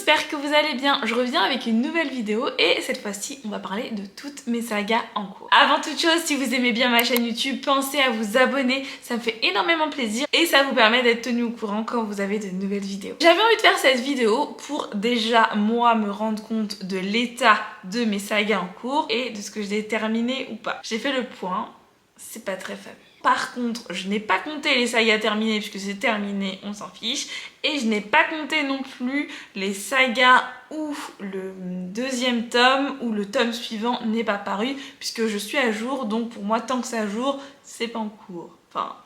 j'espère que vous allez bien. Je reviens avec une nouvelle vidéo et cette fois-ci, on va parler de toutes mes sagas en cours. Avant toute chose, si vous aimez bien ma chaîne YouTube, pensez à vous abonner, ça me fait énormément plaisir et ça vous permet d'être tenu au courant quand vous avez de nouvelles vidéos. J'avais envie de faire cette vidéo pour déjà, moi, me rendre compte de l'état de mes sagas en cours et de ce que j'ai terminé ou pas. J'ai fait le point, c'est pas très fameux. Par contre, je n'ai pas compté les sagas terminées puisque c'est terminé, on s'en fiche. Et je n'ai pas compté non plus les sagas où le deuxième tome ou le tome suivant n'est pas paru puisque je suis à jour. Donc pour moi, tant que c'est à jour, c'est pas en cours. Enfin,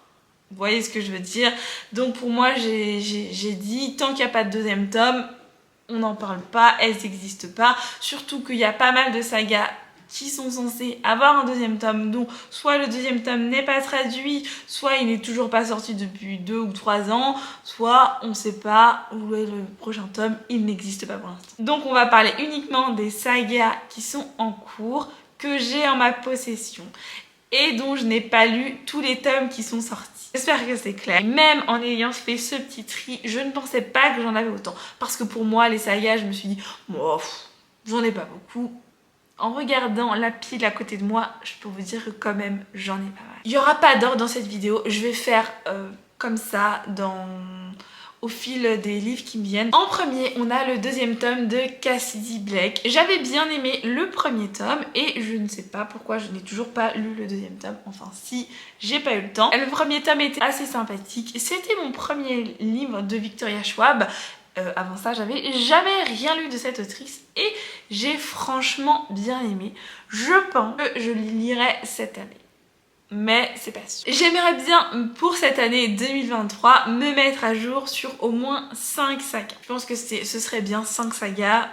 vous voyez ce que je veux dire. Donc pour moi, j'ai dit, tant qu'il n'y a pas de deuxième tome, on n'en parle pas, elles n'existent pas. Surtout qu'il y a pas mal de sagas qui sont censés avoir un deuxième tome, dont soit le deuxième tome n'est pas traduit, soit il n'est toujours pas sorti depuis 2 ou 3 ans, soit on ne sait pas où est le prochain tome, il n'existe pas pour l'instant. Donc on va parler uniquement des sagas qui sont en cours, que j'ai en ma possession, et dont je n'ai pas lu tous les tomes qui sont sortis. J'espère que c'est clair. Et même en ayant fait ce petit tri, je ne pensais pas que j'en avais autant. Parce que pour moi, les sagas, je me suis dit, oh, j'en ai pas beaucoup. En regardant la pile à côté de moi, je peux vous dire que quand même, j'en ai pas mal. Il n'y aura pas d'ordre dans cette vidéo. Je vais faire comme ça au fil des livres qui me viennent. En premier, on a le deuxième tome de Cassidy Blake. J'avais bien aimé le premier tome et je ne sais pas pourquoi je n'ai toujours pas lu le deuxième tome. Enfin si, j'ai pas eu le temps. Le premier tome était assez sympathique. C'était mon premier livre de Victoria Schwab. Avant ça, j'avais jamais rien lu de cette autrice et j'ai franchement bien aimé. Je pense que je le lirai cette année. Mais c'est pas sûr. J'aimerais bien pour cette année 2023 me mettre à jour sur au moins 5 sagas. Je pense que ce serait bien 5 sagas.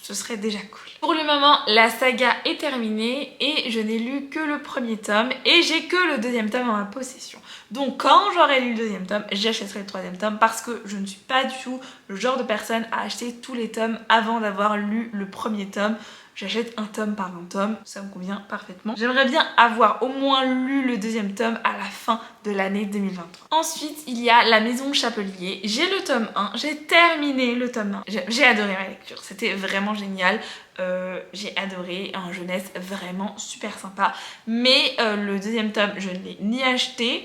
Ce serait déjà cool. Pour le moment, la saga est terminée et je n'ai lu que le premier tome et j'ai que le deuxième tome en ma possession. Donc quand j'aurai lu le deuxième tome, j'achèterai le troisième tome parce que je ne suis pas du tout le genre de personne à acheter tous les tomes avant d'avoir lu le premier tome. J'achète un tome par un tome, ça me convient parfaitement. J'aimerais bien avoir au moins lu le deuxième tome à la fin de l'année 2023. Ensuite, il y a La Maison Chapelier. J'ai le tome 1, j'ai terminé le tome 1. J'ai adoré ma lecture, c'était vraiment génial. J'ai adoré, en jeunesse vraiment super sympa. Mais le deuxième tome, je ne l'ai ni acheté.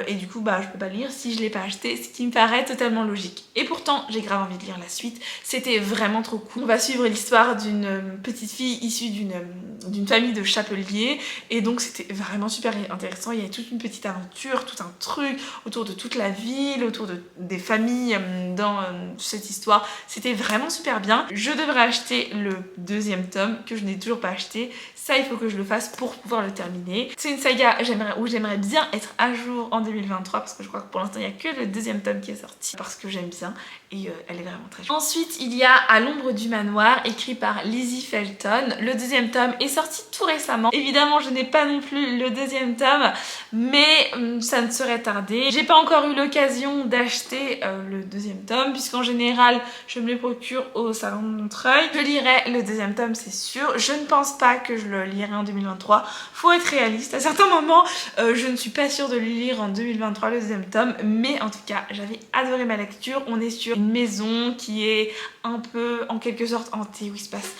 Et du coup je peux pas le lire si je l'ai pas acheté, ce qui me paraît totalement logique. Et pourtant j'ai grave envie de lire la suite, c'était vraiment trop cool. On va suivre l'histoire d'une petite fille issue d'une famille de chapeliers et donc c'était vraiment super intéressant. Il y avait toute une petite aventure, tout un truc autour de toute la ville, autour des familles dans cette histoire. C'était vraiment super bien. Je devrais acheter le deuxième tome que je n'ai toujours pas acheté. Ça, il faut que je le fasse pour pouvoir le terminer. C'est une saga où j'aimerais bien être à jour en 2023 parce que je crois que pour l'instant, il n'y a que le deuxième tome qui est sorti parce que j'aime bien et elle est vraiment très jolie. Ensuite, il y a À l'ombre du manoir, écrit par Lizzie Felton. Le deuxième tome est sorti tout récemment. Évidemment, je n'ai pas non plus le deuxième tome, mais ça ne serait tardé. J'ai pas encore eu l'occasion d'acheter le deuxième tome puisqu'en général, je me les procure au salon de Montreuil. Je lirai le deuxième tome, c'est sûr. Je ne pense pas que je le lirai en 2023. Faut être réaliste. À certains moments, je ne suis pas sûre de le lire en 2023, le deuxième tome, mais en tout cas, j'avais adoré ma lecture. On est sur une maison qui est un peu, en quelque sorte, hantée, où il se passe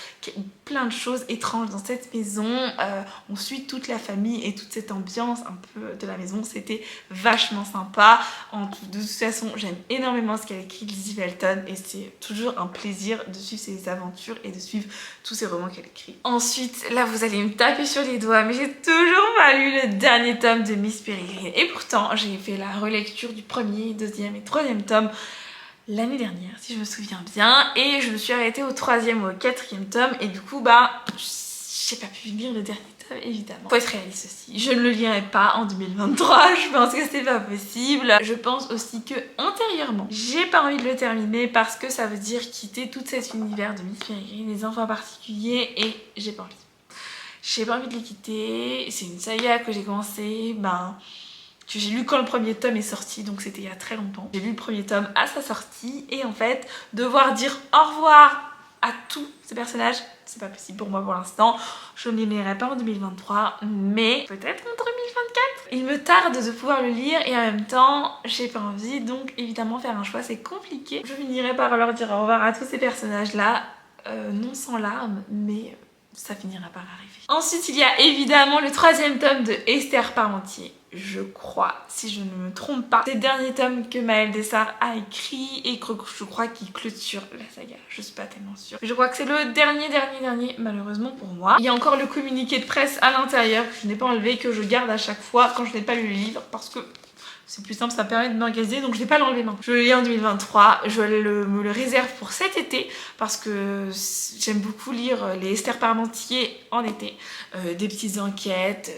plein de choses étranges dans cette maison. On suit toute la famille et toute cette ambiance un peu de la maison. C'était vachement sympa. De toute façon, j'aime énormément ce qu'elle écrit, Lizzie Felton, et c'est toujours un plaisir de suivre ses aventures et de suivre tous ces romans qu'elle écrit. Ensuite, là vous allez me taper sur les doigts, mais j'ai toujours pas lu le dernier tome de Miss Peregrine. Et pourtant, j'ai fait la relecture du premier, deuxième et troisième tome l'année dernière, si je me souviens bien. Et je me suis arrêtée au troisième ou au quatrième tome. Et du coup, j'ai pas pu lire le dernier tome, évidemment. Faut être réaliste aussi. Je ne le lirai pas en 2023. Je pense que c'est pas possible. Je pense aussi que intérieurement, j'ai pas envie de le terminer parce que ça veut dire quitter tout cet univers de Miss Peregrine, les enfants particuliers, et j'ai pas envie. J'ai pas envie de les quitter. C'est une saga que j'ai commencé, que j'ai lu quand le premier tome est sorti, donc c'était il y a très longtemps. J'ai lu le premier tome à sa sortie et en fait, devoir dire au revoir à tous ces personnages, c'est pas possible pour moi pour l'instant. Je ne les lirai pas en 2023, mais peut-être en 2024. Il me tarde de pouvoir le lire et en même temps, j'ai pas envie, donc évidemment faire un choix c'est compliqué. Je finirai par leur dire au revoir à tous ces personnages-là, non sans larmes, mais ça finira par arriver. Ensuite, il y a évidemment le 3e tome de Esther Parmentier. Je crois, si je ne me trompe pas, c'est le dernier tome que Maëlle Dessart a écrit et que je crois qu'il clôture la saga. Je suis pas tellement sûre. Je crois que c'est le dernier, malheureusement pour moi. Il y a encore le communiqué de presse à l'intérieur que je n'ai pas enlevé, que je garde à chaque fois quand je n'ai pas lu le livre parce que c'est plus simple, ça me permet de m'organiser, donc je vais pas l'enlever maintenant. Je le lis en 2023, je me le réserve pour cet été parce que j'aime beaucoup lire les Esther Parmentier en été. Des petites enquêtes,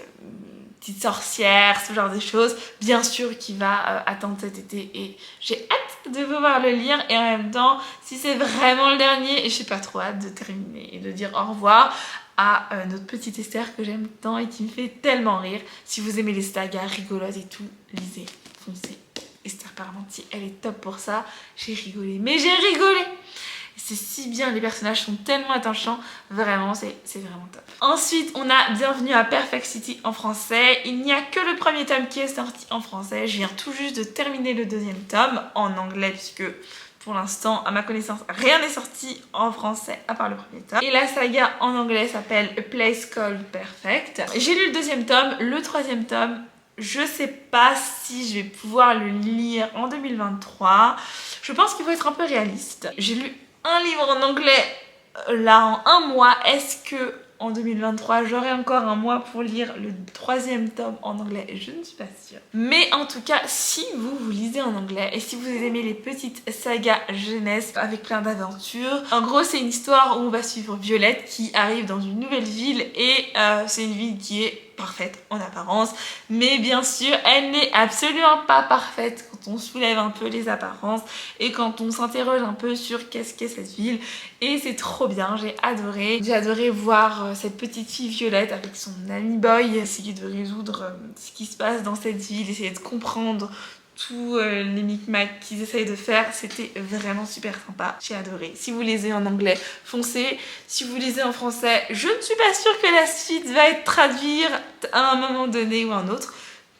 petites sorcières, ce genre de choses. Bien sûr qui va attendre cet été et j'ai hâte de pouvoir le lire et en même temps, si c'est vraiment le dernier, j'ai pas trop hâte de terminer et de dire au revoir à notre petite Esther que j'aime tant et qui me fait tellement rire. Si vous aimez les sagas rigolotes et tout, lisez, foncez. Esther Parmentier, elle est top pour ça. J'ai rigolé, mais j'ai rigolé. C'est si bien, les personnages sont tellement attachants, vraiment, c'est vraiment top. Ensuite, on a Bienvenue à Perfect City en français. Il n'y a que le 1er tome qui est sorti en français. Je viens tout juste de terminer le 2e tome en anglais puisque pour l'instant, à ma connaissance, rien n'est sorti en français à part le 1er tome. Et la saga en anglais s'appelle A Place Called Perfect. J'ai lu le 2e tome, le 3e tome. Je sais pas si je vais pouvoir le lire en 2023. Je pense qu'il faut être un peu réaliste. J'ai lu un livre en anglais là en un mois. Est-ce que en 2023 j'aurai encore un mois pour lire le 3e tome en anglais? Je ne suis pas sûre. Mais en tout cas, si vous lisez en anglais et si vous aimez les petites sagas jeunesse avec plein d'aventures, en gros c'est une histoire où on va suivre Violette qui arrive dans une nouvelle ville et c'est une ville qui est parfaite en apparence, mais bien sûr elle n'est absolument pas parfaite quand on soulève un peu les apparences et quand on s'interroge un peu sur qu'est-ce qu'est cette ville. Et c'est trop bien, j'ai adoré voir cette petite fille Violette avec son ami Boy essayer de résoudre ce qui se passe dans cette ville, essayer de comprendre tous les micmacs qu'ils essayent de faire. C'était vraiment super sympa, j'ai adoré. Si vous lisez en anglais, foncez. Si vous lisez en français, je ne suis pas sûre que la suite va être traduite à un moment donné ou un autre,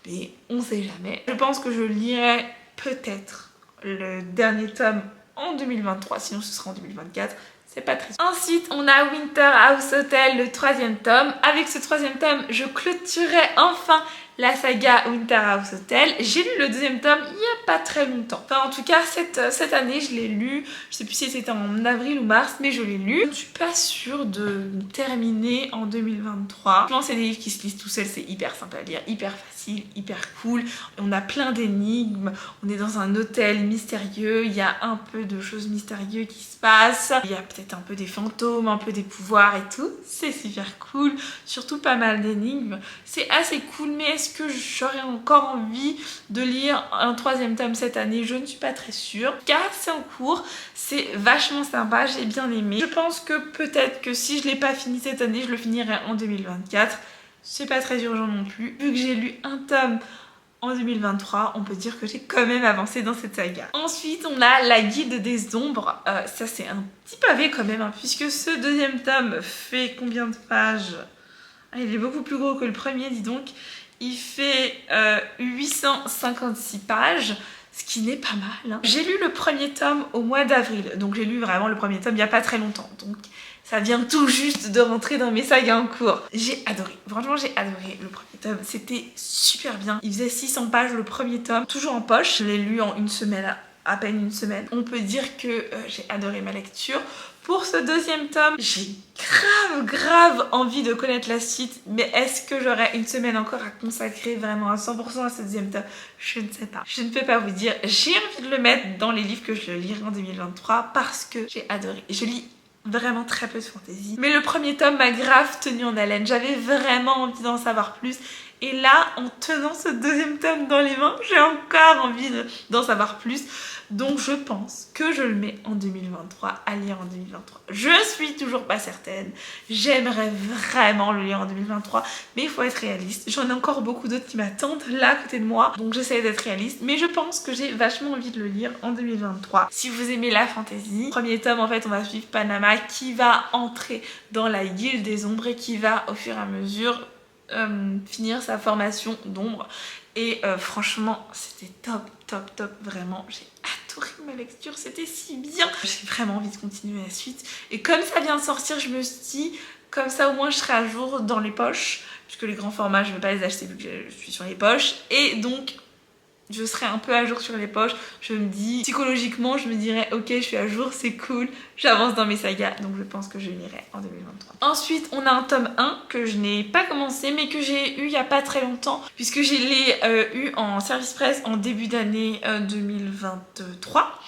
mais on sait jamais. Je pense que je lirai peut-être le dernier tome en 2023, sinon ce sera en 2024. C'est pas triste. Ensuite, on a Winter House Hotel, le 3e tome. Avec ce 3e tome, je clôturerai enfin la saga Winter House Hotel. J'ai lu le 2e tome il n'y a pas très longtemps. Enfin, en tout cas, cette année, je l'ai lu. Je sais plus si c'était en avril ou mars, mais je l'ai lu. Je ne suis pas sûre de terminer en 2023. Je pense que c'est des livres qui se lisent tout seuls. C'est hyper simple à lire, hyper facile, hyper cool. On a plein d'énigmes. On est dans un hôtel mystérieux. Il y a un peu de choses mystérieuses qui se passent. Il y a peut-être un peu des fantômes, un peu des pouvoirs et tout. C'est super cool. Surtout pas mal d'énigmes. C'est assez cool, mais est-ce que j'aurais encore envie de lire un 3e tome cette année? Je ne suis pas très sûre. Car c'est en cours, c'est vachement sympa, j'ai bien aimé. Je pense que peut-être que si je l'ai pas fini cette année, je le finirai en 2024. C'est pas très urgent non plus. Vu que j'ai lu un tome en 2023, on peut dire que j'ai quand même avancé dans cette saga. Ensuite, on a La Guilde des Ombres. Ça, c'est un petit pavé quand même, hein, puisque ce 2e tome fait combien de pages? Il est beaucoup plus gros que le premier, dis donc. Il fait 856 pages, ce qui n'est pas mal, hein. J'ai lu le 1er tome au mois d'avril, donc j'ai lu vraiment le 1er tome il n'y a pas très longtemps. Donc ça vient tout juste de rentrer dans mes sagas en cours. J'ai adoré, franchement j'ai adoré le 1er tome, c'était super bien. Il faisait 600 pages le 1er tome, toujours en poche. Je l'ai lu en une semaine, à peine une semaine. On peut dire que j'ai adoré ma lecture. Pour ce 2e tome, j'ai grave envie de connaître la suite, mais est-ce que j'aurai une semaine encore à consacrer vraiment à 100% à ce 2e tome? Je ne sais pas. Je ne peux pas vous dire. J'ai envie de le mettre dans les livres que je lirai en 2023 parce que j'ai adoré. Je lis vraiment très peu de fantasy, mais le 1er tome m'a grave tenu en haleine. J'avais vraiment envie d'en savoir plus. Et là, en tenant ce 2e tome dans les mains, j'ai encore envie d'en savoir plus. Donc je pense que je le mets en 2023, à lire en 2023. Je suis toujours pas certaine. J'aimerais vraiment le lire en 2023, mais il faut être réaliste. J'en ai encore beaucoup d'autres qui m'attendent là à côté de moi, donc j'essaie d'être réaliste. Mais je pense que j'ai vachement envie de le lire en 2023. Si vous aimez la fantasy, premier tome en fait on va suivre Panama qui va entrer dans la guilde des ombres et qui va au fur et à mesure finir sa formation d'ombre. Et franchement c'était top, vraiment j'ai adoré ma lecture, c'était si bien. J'ai vraiment envie de continuer la suite et comme ça vient de sortir je me suis dit comme ça au moins je serai à jour dans les poches, puisque les grands formats je ne vais pas les acheter vu que je suis sur les poches, et donc je serai un peu à jour sur les poches. Je me dis, psychologiquement, je me dirais ok, je suis à jour, c'est cool, j'avance dans mes sagas, donc je pense que je lirai en 2023. Ensuite, on a un tome 1 que je n'ai pas commencé, mais que j'ai eu il n'y a pas très longtemps, puisque je l'ai eu en service presse en début d'année 2023.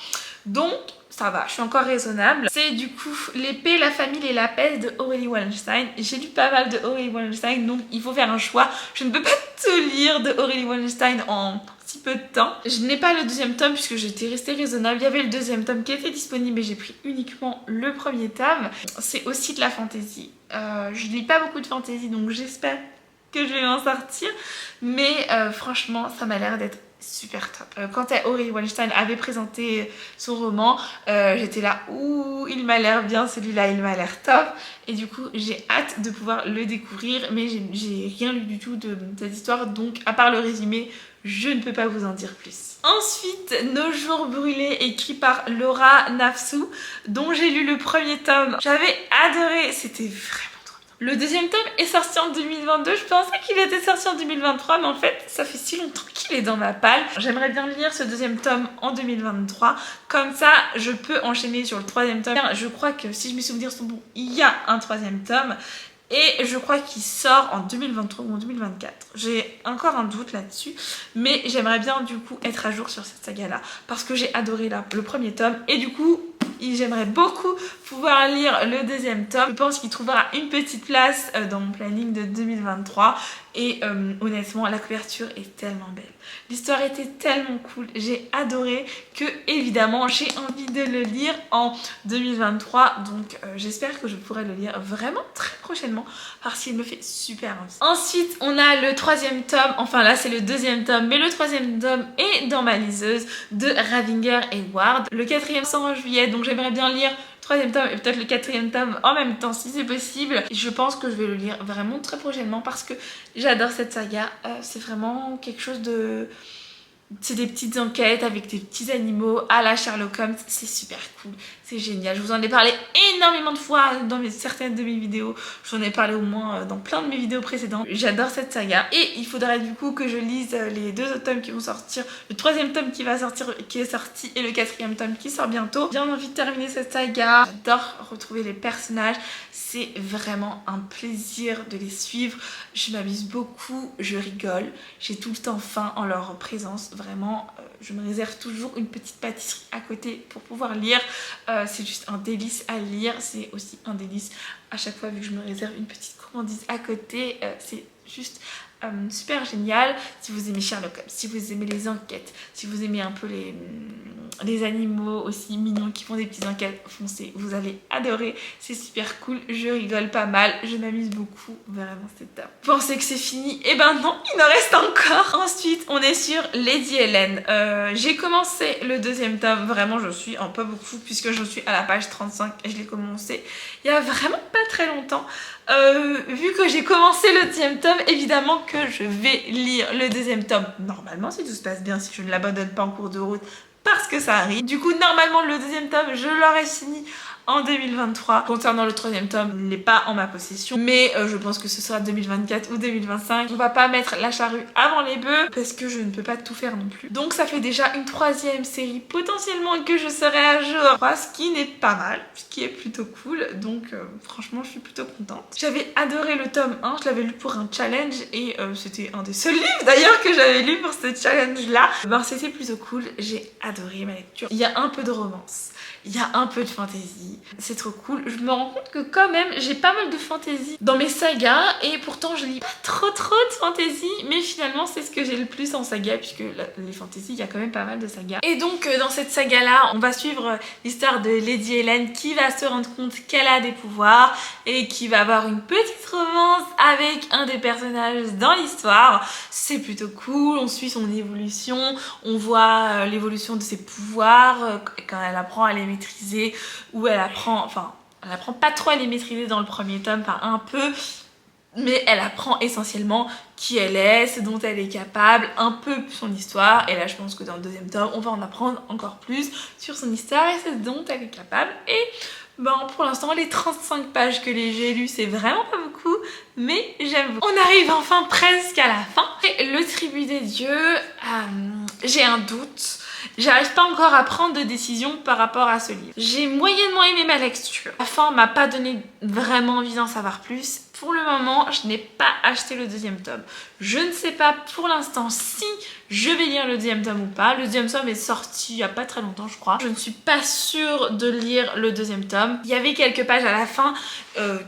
Donc, ça va, je suis encore raisonnable. C'est du coup L'épée, la famille et la peste de Aurélie Wallenstein. J'ai lu pas mal de Aurélie Wallenstein, donc il faut faire un choix. Je ne peux pas tout lire de Aurélie Wallenstein en si peu de temps. Je n'ai pas le deuxième tome puisque j'étais restée raisonnable. Il y avait le deuxième tome qui était disponible et j'ai pris uniquement le premier tome. C'est aussi de la fantasy. Je lis pas beaucoup de fantasy, donc j'espère que je vais en sortir. Mais franchement, ça m'a l'air d'être super top. Quand Aurélie Wallenstein avait présenté son roman, j'étais là, ouh, il m'a l'air bien celui-là, il m'a l'air top. Et du coup, j'ai hâte de pouvoir le découvrir, mais j'ai rien lu du tout de cette histoire, donc à part le résumé, je ne peux pas vous en dire plus. Ensuite, Nos jours brûlés, écrit par Laura Nafsou, dont j'ai lu le premier tome. J'avais adoré, c'était vraiment... Le deuxième tome est sorti en 2022, je pensais qu'il était sorti en 2023, mais en fait ça fait si longtemps qu'il est dans ma palle. J'aimerais bien lire ce deuxième tome en 2023, comme ça je peux enchaîner sur le troisième tome. Je crois que si mes souvenirs sont bons, il y a un troisième tome. Et je crois qu'il sort en 2023 ou en 2024. J'ai encore un doute là-dessus. Mais j'aimerais bien du coup être à jour sur cette saga-là. Parce que j'ai adoré le premier tome. Et du coup, j'aimerais beaucoup pouvoir lire le deuxième tome. Je pense qu'il trouvera une petite place dans mon planning de 2023. Et honnêtement, la couverture est tellement belle. L'histoire était tellement cool. J'ai adoré que évidemment, j'ai envie de le lire en 2023. Donc j'espère que je pourrai le lire vraiment très prochainement parce qu'il me fait super envie. Ensuite, on a le troisième tome. Enfin là, c'est le deuxième tome. Mais le troisième tome est dans ma liseuse de Ravinger et Ward. Le quatrième sort en juillet. Donc j'aimerais bien lire troisième tome et peut-être le quatrième tome en même temps si c'est possible. Je pense que je vais le lire vraiment très prochainement parce que j'adore cette saga. C'est vraiment quelque chose de... C'est des petites enquêtes avec des petits animaux à la Sherlock Holmes, c'est super cool, c'est génial. Je vous en ai parlé énormément de fois dans certaines de mes vidéos, j'en ai parlé au moins dans plein de mes vidéos précédentes. J'adore cette saga et il faudrait du coup que je lise les deux autres tomes qui vont sortir, le troisième tome qui va sortir, qui est sorti, et le quatrième tome qui sort bientôt. Bien envie de terminer cette saga, j'adore retrouver les personnages, c'est vraiment un plaisir de les suivre, je m'amuse beaucoup, je rigole, j'ai tout le temps faim en leur présence. Vraiment, je me réserve toujours une petite pâtisserie à côté pour pouvoir lire. C'est juste un délice à lire. C'est aussi un délice à chaque fois vu que je me réserve une petite gourmandise à côté. C'est juste super génial. Si vous aimez Sherlock Holmes, si vous aimez les enquêtes, si vous aimez un peu les animaux aussi mignons qui font des petites enquêtes, foncez, vous allez adorer. C'est super cool, je rigole pas mal, je m'amuse beaucoup, vraiment c'est top. Vous pensez que c'est fini? Eh ben non, il en reste encore. Ensuite, on est sur Lady Helen. J'ai commencé le deuxième tome, vraiment je suis en pas beaucoup puisque je suis à la page 35 et je l'ai commencé il y a vraiment pas très longtemps. Vu que j'ai commencé le deuxième tome, évidemment que je vais lire le deuxième tome normalement si tout se passe bien, si je ne l'abandonne pas en cours de route parce que ça arrive. Du coup normalement le deuxième tome je l'aurai fini en 2023. Concernant le troisième tome, il n'est pas en ma possession, mais je pense que ce sera 2024 ou 2025. On va pas mettre la charrue avant les bœufs parce que je ne peux pas tout faire non plus. Donc ça fait déjà une troisième série potentiellement que je serai à jour, ce qui n'est pas mal, ce qui est plutôt cool. Donc franchement je suis plutôt contente. J'avais adoré le tome 1, je l'avais lu pour un challenge et c'était un des seuls livres d'ailleurs que j'avais lu pour ce challenge là. Ben, c'était plutôt cool, j'ai adoré ma lecture. Il y a un peu de romance. il y a un peu de fantaisie, c'est trop cool. Je me rends compte que quand même j'ai pas mal de fantaisie dans mes sagas et pourtant je lis pas trop de fantaisie, mais finalement c'est ce que j'ai le plus en saga puisque les fantaisies, il y a quand même pas mal de sagas. Et donc dans cette saga là, on va suivre l'histoire de Lady Hélène qui va se rendre compte qu'elle a des pouvoirs et qui va avoir une petite romance avec un des personnages dans l'histoire. C'est plutôt cool, on suit son évolution, on voit l'évolution de ses pouvoirs quand elle apprend à les maîtriser, ou elle apprend pas trop à les maîtriser dans le premier tome, enfin un peu, mais elle apprend essentiellement qui elle est, ce dont elle est capable, un peu son histoire. Et là je pense que dans le deuxième tome on va en apprendre encore plus sur son histoire et ce dont elle est capable. Et bon, pour l'instant les 35 pages que j'ai lues c'est vraiment pas beaucoup, mais j'aime beaucoup. On arrive enfin presque à la fin. Et le tribut des dieux, j'ai un doute. J'arrive pas encore à prendre de décision par rapport à ce livre. J'ai moyennement aimé ma lecture. La fin m'a pas donné vraiment envie d'en savoir plus. Pour le moment, je n'ai pas acheté le deuxième tome. Je ne sais pas pour l'instant si je vais lire le deuxième tome ou pas. Le deuxième tome est sorti il y a pas très longtemps, je crois. Je ne suis pas sûre de lire le deuxième tome. Il y avait quelques pages à la fin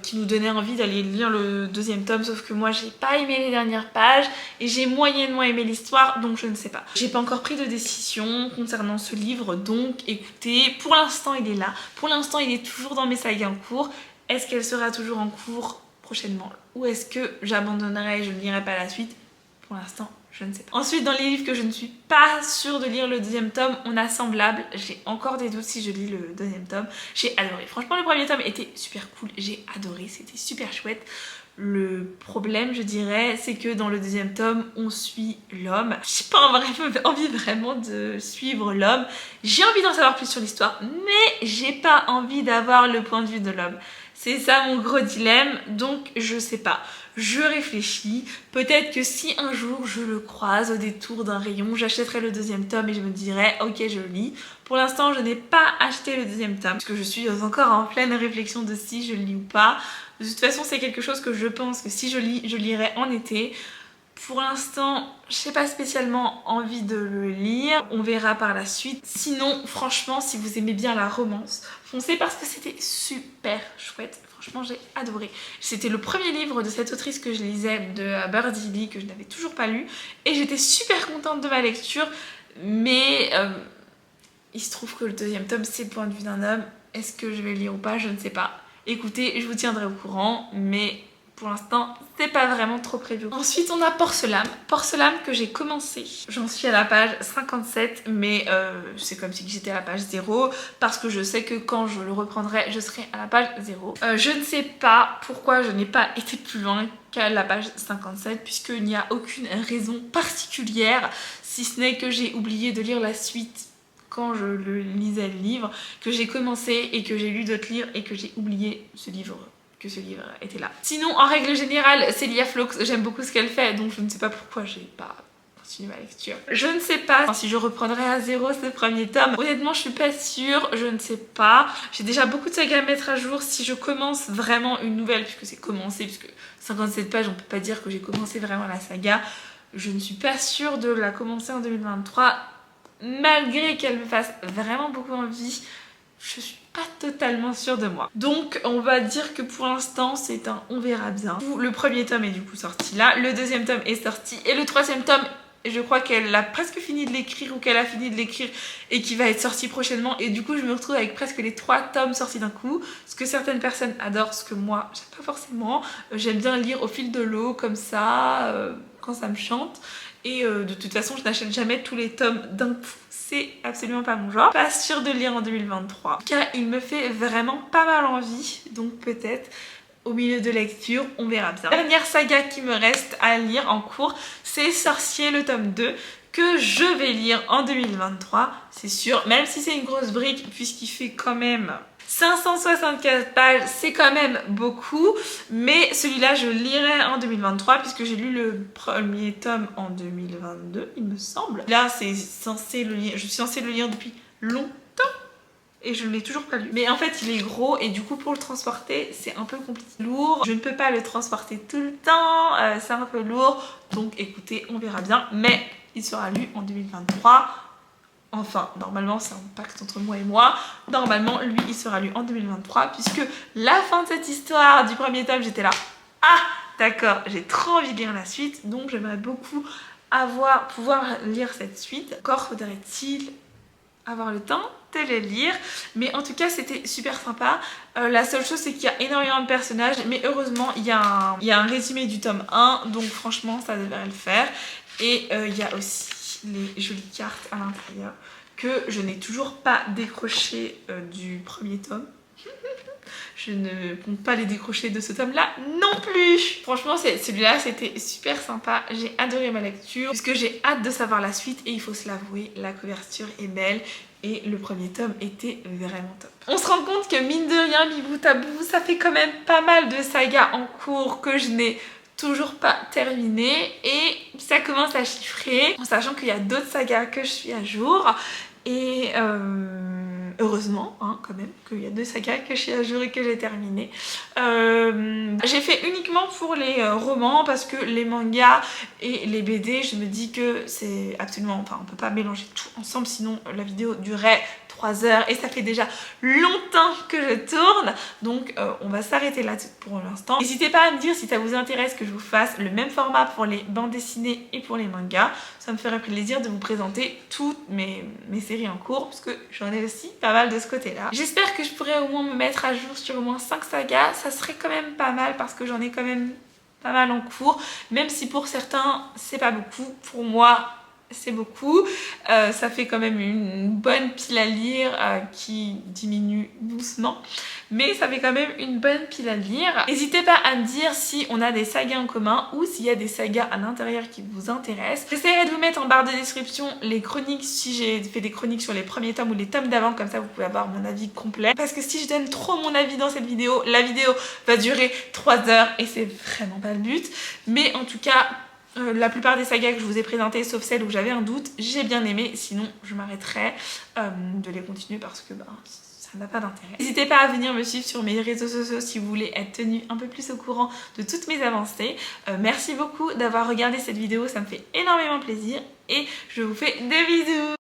qui nous donnaient envie d'aller lire le deuxième tome, sauf que moi j'ai pas aimé les dernières pages et j'ai moyennement aimé l'histoire, donc je ne sais pas. J'ai pas encore pris de décision concernant ce livre, donc écoutez, pour l'instant il est là. Pour l'instant il est toujours dans mes sagas en cours. Est-ce qu'elle sera toujours en cours prochainement ou est-ce que j'abandonnerai et je ne lirai pas la suite? Pour l'instant je ne sais pas. Ensuite dans les livres que je ne suis pas sûre de lire le deuxième tome, on a Semblable. J'ai encore des doutes si je lis le deuxième tome. J'ai adoré, franchement le premier tome était super cool, j'ai adoré, c'était super chouette. Le problème je dirais c'est que dans le deuxième tome on suit l'homme. J'ai pas envie vraiment de suivre l'homme. J'ai envie d'en savoir plus sur l'histoire mais j'ai pas envie d'avoir le point de vue de l'homme. C'est ça mon gros dilemme, donc je sais pas. Je réfléchis, peut-être que si un jour je le croise au détour d'un rayon, j'achèterai le deuxième tome et je me dirai ok je lis. Pour l'instant je n'ai pas acheté le deuxième tome parce que je suis encore en pleine réflexion de si je le lis ou pas. De toute façon c'est quelque chose que je pense que si je lis, je lirai en été. Pour l'instant, je n'ai pas spécialement envie de le lire, on verra par la suite. Sinon, franchement, si vous aimez bien la romance, foncez parce que c'était super chouette. Franchement, j'ai adoré. C'était le premier livre de cette autrice que je lisais, de Birdie Lee, que je n'avais toujours pas lu. Et j'étais super contente de ma lecture, mais il se trouve que le deuxième tome, c'est le point de vue d'un homme. Est-ce que je vais le lire ou pas? Je ne sais pas. Écoutez, je vous tiendrai au courant, mais pour l'instant, c'est pas vraiment trop prévu. Ensuite, on a Porcelame. Porcelame que j'ai commencé. J'en suis à la page 57, mais c'est comme si j'étais à la page 0 parce que je sais que quand je le reprendrai, je serai à la page 0. Je ne sais pas pourquoi je n'ai pas été plus loin qu'à la page 57 puisqu'il n'y a aucune raison particulière si ce n'est que j'ai oublié de lire la suite quand je le lisais le livre, que j'ai commencé et que j'ai lu d'autres livres et que j'ai oublié ce livre était là. Sinon en règle générale Célia Flox, j'aime beaucoup ce qu'elle fait donc je ne sais pas pourquoi j'ai pas continué ma lecture. Je ne sais pas si je reprendrai à 0 ce premier tome. Honnêtement je suis pas sûre, je ne sais pas. J'ai déjà beaucoup de sagas à mettre à jour. Si je commence vraiment une nouvelle, puisque c'est commencé, puisque 57 pages on peut pas dire que j'ai commencé vraiment la saga, je ne suis pas sûre de la commencer en 2023 malgré qu'elle me fasse vraiment beaucoup envie. Je suis pas totalement sûre de moi. Donc on va dire que pour l'instant c'est un on verra bien. Le premier tome est du coup sorti là, le deuxième tome est sorti et le troisième tome, je crois qu'elle a presque fini de l'écrire ou qu'elle a fini de l'écrire et qui va être sorti prochainement. Et du coup je me retrouve avec presque les 3 tomes sortis d'un coup. Ce que certaines personnes adorent, ce que moi j'aime pas forcément. J'aime bien lire au fil de l'eau comme ça quand ça me chante. Et de toute façon je n'achète jamais tous les tomes d'un coup, c'est absolument pas mon genre. Pas sûre de lire en 2023 car il me fait vraiment pas mal envie, donc peut-être au milieu de lecture on verra bien. La dernière saga qui me reste à lire en cours c'est Sorcier le tome 2 que je vais lire en 2023 c'est sûr, même si c'est une grosse brique puisqu'il fait quand même 575 pages, c'est quand même beaucoup, mais celui-là je lirai en 2023 puisque j'ai lu le premier tome en 2022 il me semble. Là c'est censé le lire, je suis censée le lire depuis longtemps et je ne l'ai toujours pas lu. Mais en fait il est gros et du coup pour le transporter c'est un peu compliqué. Lourd, je ne peux pas le transporter tout le temps, c'est un peu lourd, donc écoutez on verra bien, mais il sera lu en 2023. Enfin, normalement, c'est un pacte entre moi et moi. Normalement, lui, il sera lu en 2023, puisque la fin de cette histoire du premier tome, j'étais là. Ah, d'accord, j'ai trop envie de lire la suite, donc j'aimerais beaucoup pouvoir lire cette suite. Encore faudrait-il avoir le temps de le lire, mais en tout cas c'était super sympa. La seule chose c'est qu'il y a énormément de personnages, mais heureusement il y a un résumé du tome 1, donc franchement ça devrait le faire. Et il y a aussi les jolies cartes à l'intérieur que je n'ai toujours pas décroché du premier tome. Je ne compte pas les décrocher de ce tome-là non plus. Franchement, celui-là, c'était super sympa. J'ai adoré ma lecture puisque j'ai hâte de savoir la suite. Et il faut se l'avouer, la couverture est belle. Et le premier tome était vraiment top. On se rend compte que mine de rien, mi bout à bout, ça fait quand même pas mal de sagas en cours que je n'ai toujours pas terminé. Et ça commence à chiffrer en sachant qu'il y a d'autres sagas que je suis à jour. Et heureusement hein, quand même qu'il y a 2 sagas que je suis à jour et que j'ai terminé. J'ai fait uniquement pour les romans parce que les mangas et les BD, je me dis que c'est absolument... Enfin, on peut pas mélanger tout ensemble sinon la vidéo durerait 3 heures et ça fait déjà longtemps que je tourne. Donc on va s'arrêter là pour l'instant. N'hésitez pas à me dire si ça vous intéresse que je vous fasse le même format pour les bandes dessinées et pour les mangas. Ça me ferait plaisir de vous présenter toutes mes séries en cours parce que j'en ai aussi pas mal de ce côté-là. J'espère que je pourrai au moins me mettre à jour sur au moins 5 sagas. Ça serait quand même pas mal parce que j'en ai quand même pas mal en cours. Même si pour certains c'est pas beaucoup, pour moi c'est beaucoup. Ça fait quand même une bonne pile à lire qui diminue doucement, mais ça fait quand même une bonne pile à lire. N'hésitez pas à me dire si on a des sagas en commun ou s'il y a des sagas à l'intérieur qui vous intéressent. J'essaierai de vous mettre en barre de description les chroniques si j'ai fait des chroniques sur les premiers tomes ou les tomes d'avant, comme ça vous pouvez avoir mon avis complet. Parce que si je donne trop mon avis dans cette vidéo, la vidéo va durer 3 heures et c'est vraiment pas le but. Mais en tout cas, la plupart des sagas que je vous ai présentées, sauf celles où j'avais un doute, j'ai bien aimé, sinon je m'arrêterai de les continuer parce que ça n'a pas d'intérêt. N'hésitez pas à venir me suivre sur mes réseaux sociaux si vous voulez être tenu un peu plus au courant de toutes mes avancées. Merci beaucoup d'avoir regardé cette vidéo, ça me fait énormément plaisir et je vous fais des bisous.